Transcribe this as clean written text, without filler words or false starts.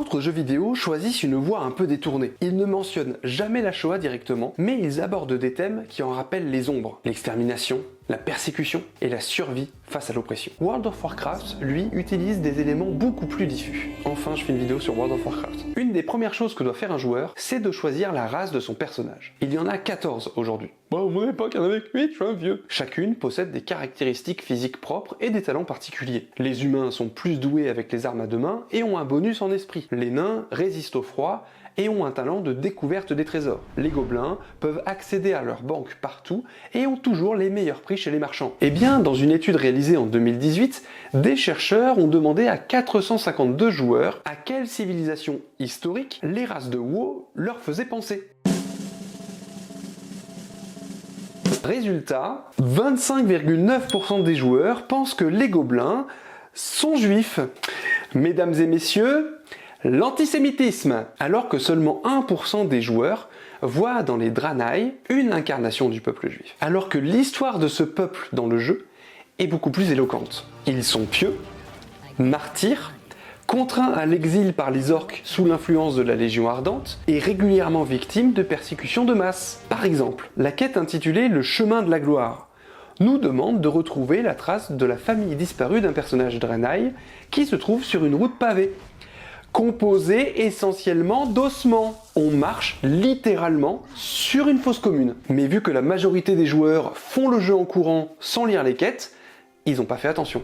D'autres jeux vidéo choisissent une voie un peu détournée. Ils ne mentionnent jamais la Shoah directement, mais ils abordent des thèmes qui en rappellent les ombres, l'extermination, la persécution et la survie face à l'oppression. World of Warcraft, lui, utilise des éléments beaucoup plus diffus. Enfin, je fais une vidéo sur World of Warcraft. Une des premières choses que doit faire un joueur, c'est de choisir la race de son personnage. Il y en a 14 aujourd'hui. Bon, à mon époque, il y en avait 8, je suis un vieux. Chacune possède des caractéristiques physiques propres et des talents particuliers. Les humains sont plus doués avec les armes à deux mains et ont un bonus en esprit. Les nains résistent au froid et ont un talent de découverte des trésors. Les gobelins peuvent accéder à leur banque partout et ont toujours les meilleurs prix chez les marchands. Eh bien, dans une étude réalisée en 2018, des chercheurs ont demandé à 452 joueurs à quelle civilisation historique les races de WoW leur faisaient penser. Résultat, 25,9% des joueurs pensent que les gobelins sont juifs. Mesdames et messieurs, l'antisémitisme, alors que seulement 1% des joueurs voient dans les Draenei une incarnation du peuple juif. Alors que l'histoire de ce peuple dans le jeu est beaucoup plus éloquente. Ils sont pieux, martyrs, contraints à l'exil par les orques sous l'influence de la Légion Ardente et régulièrement victimes de persécutions de masse. Par exemple, la quête intitulée « Le chemin de la gloire » nous demande de retrouver la trace de la famille disparue d'un personnage Draenei qui se trouve sur une route pavée, composée essentiellement d'ossements. On marche littéralement sur une fosse commune. Mais vu que la majorité des joueurs font le jeu en courant sans lire les quêtes, ils n'ont pas fait attention.